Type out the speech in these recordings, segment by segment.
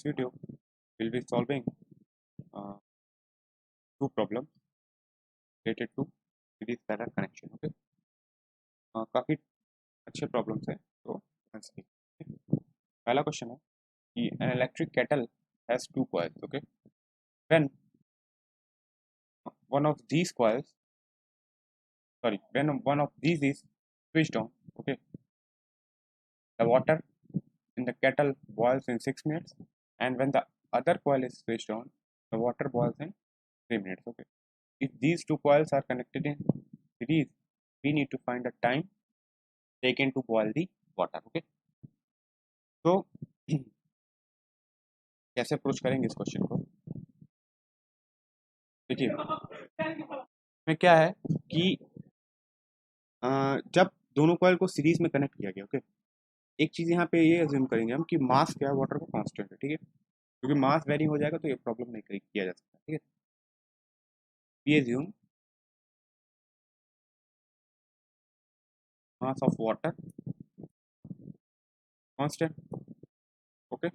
this video, we'll be solving two problems related to series parallel connection. Okay, काफी अच्छे problems हैं, तो let's see. पहला question है कि an electric kettle has two coils. Okay, when one of these is switched on, okay, the water in the kettle boils in 6 minutes, and when the other coil is switched on, the water boils in 3 minutes. Okay, if these two coils are connected in series, we need to find the time taken to boil the water. Okay, तो कैसे approach करेंगे इस question को? देखिए, में क्या है कि जब दोनों कॉइल को सीरीज में कनेक्ट किया गया, ओके, एक चीज यहाँ पे ये अज्यूम करेंगे हम कि मास क्या है वाटर का कांस्टेंट है, ठीक है, क्योंकि मास वेरी हो जाएगा तो ये प्रॉब्लम नहीं किया जा सकता, ठीक है. We assume mass of water constant, okay,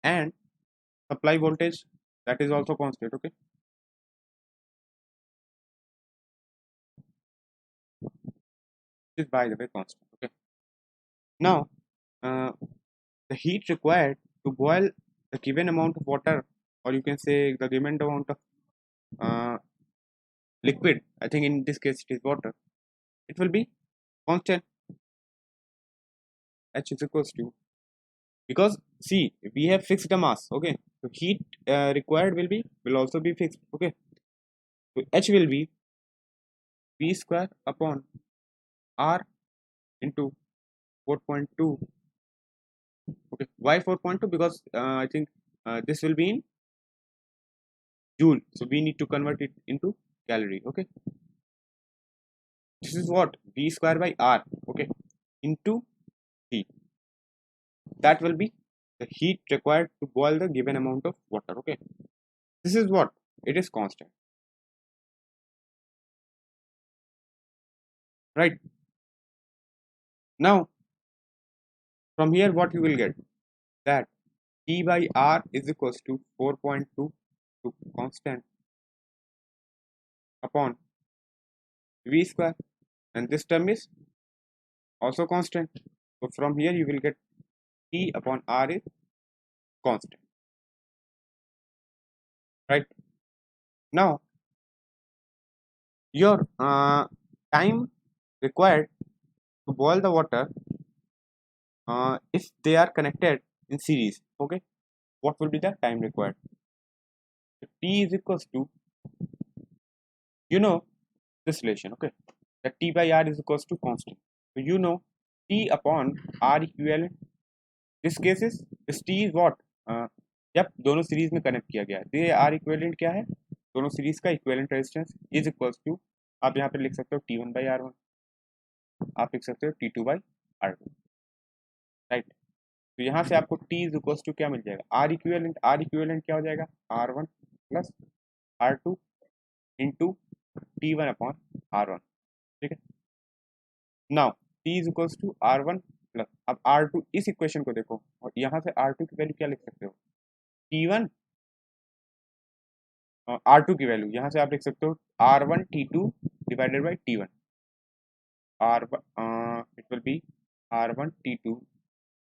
and supply voltage that is also constant, okay. This is by the way constant, okay. Now the heat required to boil the given amount of water, or you can say the given amount of liquid, I think in this case it is water, it will be constant. H is equals to, because see, we have fixed the mass, okay, so heat required will also be fixed, okay, so H will be V square upon R into 4.2. Okay, why 4.2? Because I think this will be in joule, so we need to convert it into calorie. Okay, this is what V square by R, okay, into heat. That will be the heat required to boil the given amount of water. Okay, this is what it is constant, right? Now from here what you will get, that T by R is equals to 4.2 to constant upon V square, and this term is also constant. So from here you will get T upon R is constant, right? Now your time required to boil the water, if they are connected in series, okay, what will be the time required? So T is equals to, you know, this relation, okay, that T by R is equals to constant. So you know T upon R equivalent, this case is, this T is what, जब दोनों series में connect किया गया है, are equivalent क्या है, दोनों series का equivalent resistance is equals to, आप यहाँ पे लिख सकते हो T1 बाई R1, आप लिख सकते हो T2 बाई R2, राइट. तो यहाँ से आपको T इज इक्वल्स टू क्या मिल जाएगा, आर इक्विवेलेंट क्या हो जाएगा, R1 plus R2 into T1 upon R1, ठीक है. Now T is equals to R1 plus, अब R2, इस इक्वेशन को देखो और यहाँ से R2 की वैल्यू क्या लिख सकते हो, T1 R2 की वैल्यू यहाँ से आप लिख सकते हो R1 T2 divided by T1, it will be R1 T2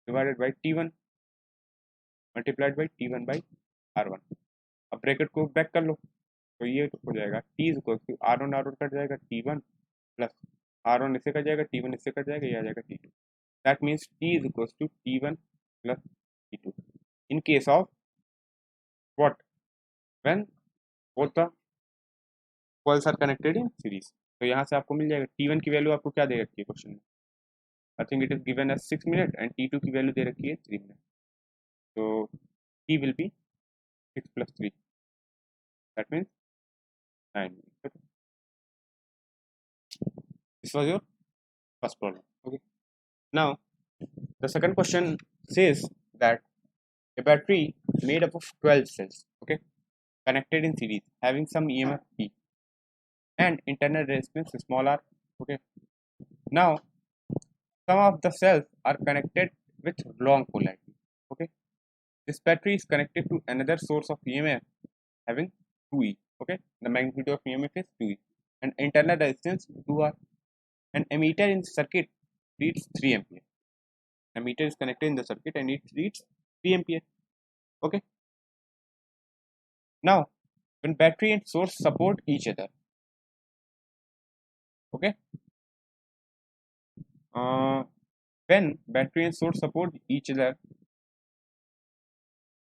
divided by T1 multiplied by T1 by R1. अब ब्रैकेट को बैक कर लो तो ये हो जाएगा T is equal to R1 cut जाएगा, T1 प्लस R1 इससे कट जाएगा, T1 इससे कट जाएगा, ये आ जाएगा T2. That means T is equal to T1 plus T2 in case of what, when both the coils are connected in series. तो यहाँ से आपको मिल जाएगा T1 की वैल्यू आपको क्या दे रखी है क्वेश्चन में, I think it is given as 6 minute and T2 की वैल्यू दे रखी है 3 मिनट, तो T will be 6 plus 3, that means 9 minutes. Okay. This was your first problem. Okay. Now the second question says that a battery made up of 12 cells, okay, connected in series, having some EMF P and internal resistance small r, okay. Now some of the cells are connected with wrong polarity. Okay, this battery is connected to another source of EMF having 2E. Okay, the magnitude of EMF is 2E and internal resistance 2R. An emitter in the circuit reads 3 ampere. Emitter is connected in the circuit and it reads 3 ampere. Okay, now when battery and source support each other, okay, when battery and source support each other,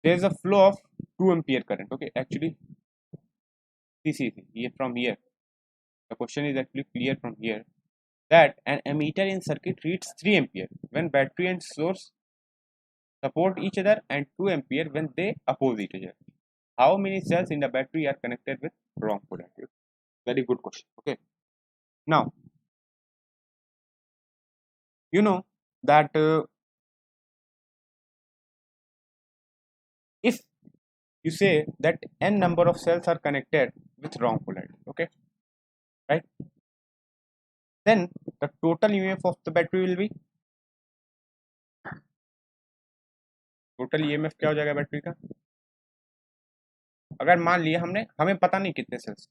there is a flow of 2 ampere current. Okay, actually this is here from here. The question is actually clear from here that an emitter in circuit reads 3 ampere when battery and source support each other and 2 ampere when they oppose each other. How many cells in the battery are connected with wrong polarity? Very good question. Okay, now you know that if you say that n number of cells are connected with wrong polarity, okay, right, then the total EMF of the battery will be, total EMF क्या हो जाएगा battery का, अगर मान लिया हमने, हमें पता नहीं कितने सेल्स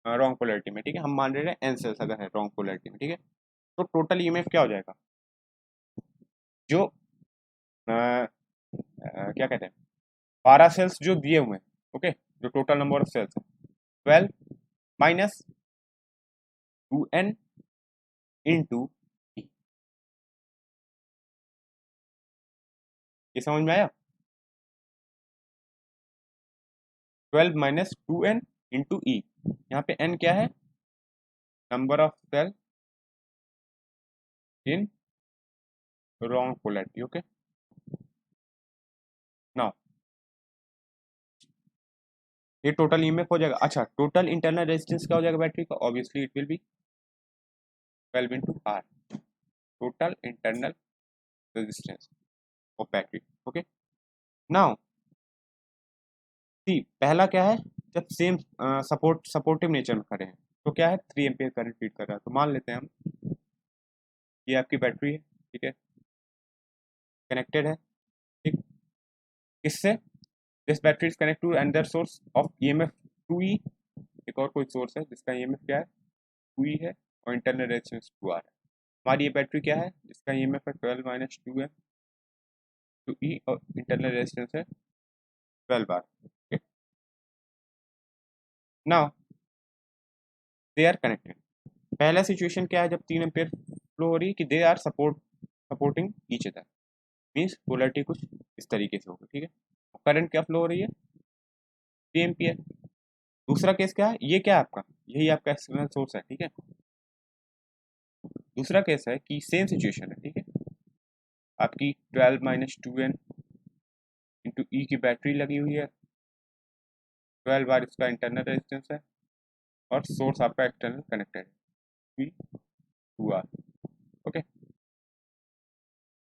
रॉन्ग पोलैरिटी में, ठीक है, हम मान रहे हैं एन सेल्स अगर है रॉन्ग पोलैरिटी में, ठीक है, तो टोटल ईएमएफ क्या हो जाएगा, जो क्या कहते हैं 12 सेल्स जो दिए हुए हैं, ओके, जो टोटल नंबर ऑफ सेल्स है 12 माइनस 2n इंटू ई, ये समझ में आया, 12 माइनस 2n इंटू ई, यहाँ पे n क्या है, number of cell in wrong polarity. Okay, now ये टोटल ईएमएफ हो जाएगा. अच्छा, टोटल इंटरनल रेजिस्टेंस क्या हो जाएगा बैटरी का, obviously it will be 12 into R, total internal resistance of battery. Okay, now see पहला क्या है, जब सेम सपोर्टिव नेचर में खड़े हैं तो क्या है 3 एम्पियर करंट फीड कर रहा है, तो मान लेते हैं हम ये आपकी बैटरी है, ठीक है, कनेक्टेड है, ठीक, इससे this battery is connect to another source of EMF 2E, एक और कोई सोर्स है जिसका ईएमएफ क्या है 2E है और इंटरनल रेजिस्टेंस 2R है. हमारी ये बैटरी क्या है जिसका ईएमएफ है 12 माइनस 2 है 2E और इंटरनल रेजिस्टेंस है 12 R. Okay, now they are connected. पहला सिचुएशन क्या है जब 3 एम्पियर फ्लो हो रही है कि they are supporting each other, means polarity कुछ इस तरीके से होगी, ठीक है, करंट क्या फ्लो हो रही है 3 एम्पियर. दूसरा केस क्या है, ये क्या है आपका, यही आपका एक्सटर्नल सोर्स है, ठीक है. दूसरा केस है कि सेम सिचुएशन है, ठीक है, आपकी 12 माइनस 2n इंटू ई की बैटरी लगी हुई है, 12 बार इसका इंटरनल रेजिस्टेंस है और सोर्स आपका एक्सटर्नल कनेक्टेड है 2R. Okay,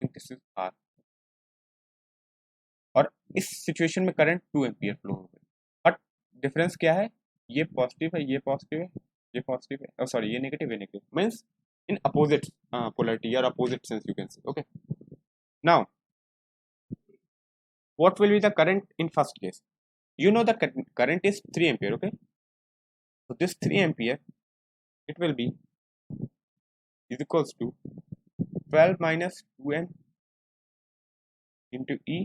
this is R और इस सिचुएशन में करंट 2 एम्पियर फ्लो हो गई, बट डिफरेंस क्या है, ये पॉजिटिव है, ये पॉजिटिव है, ये पॉजिटिव है, सॉरी ये नेगेटिव है, negative means in opposite polarity or opposite sense you can say. Okay, now what will be the current in first case, you know the current is 3 ampere. Okay, so this 3 ampere it will be is equals to 12 minus 2n into E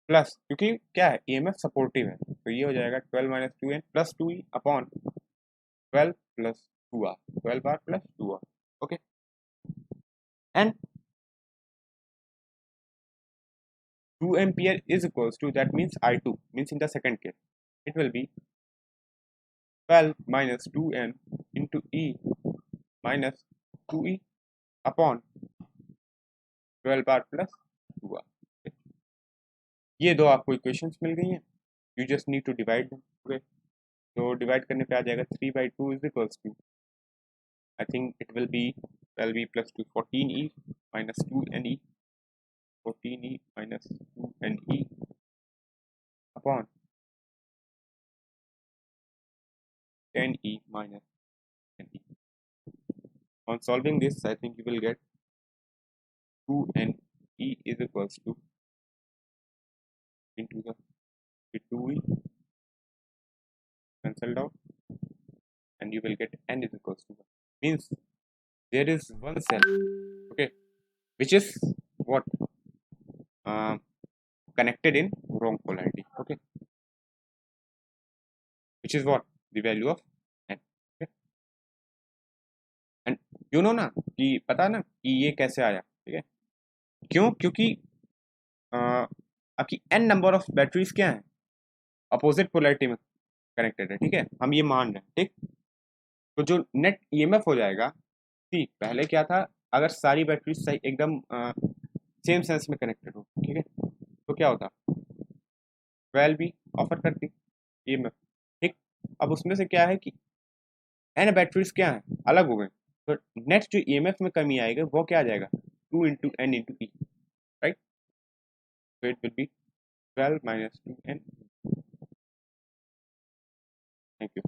plus, क्योंकि क्या है EMF supportive है तो ये हो जाएगा 12 minus 2n plus 2E upon 12 plus 2R, 12R plus 2R. Okay, and 2 ampere is equals to, that means I2 means in the second case it will be 12 minus 2n into E minus 2E upon 12R plus 2R. ये दो आपको equations मिल गई हैं, you just need to divide them. Okay, तो divide करने पे आ जाएगा 3/2 is equals to, I think it will be 12E plus 2 14E minus 2NE, 14E minus 2NE upon 10E minus 10E. On solving this, I think you will get 2N E is equals to into the 2E cancelled out, and you will get N is equals to 1. Means there is one cell, okay, which is what uh, connected in wrong polarity, okay, which is what the value of N, okay. And you know ना कि पता ना कि ये कैसे आया, ठीक है, क्यों, क्योंकि आपकी एन नंबर ऑफ बैटरीज क्या है, अपोजिट पोलैरिटी में कनेक्टेड है, ठीक है, हम ये मान रहे हैं, ठीक। तो जो नेट ईएमएफ हो जाएगा, ठीक, पहले क्या था, अगर सारी बैटरी सही एकदम सेम सेंस में कनेक्टेड हो, ठीक है, तो क्या होता, 12 भी ऑफर करती ईएमएफ, ठीक। अब उसमें से क्या है कि एन बैटरीज क्या है, अलग हो गए, तो नेक्स्ट जो ईएमएफ में कमी आएगा वो क्या आ जाएगा, 2 into n into E, right. So it will be 12 minus 2n. Thank you.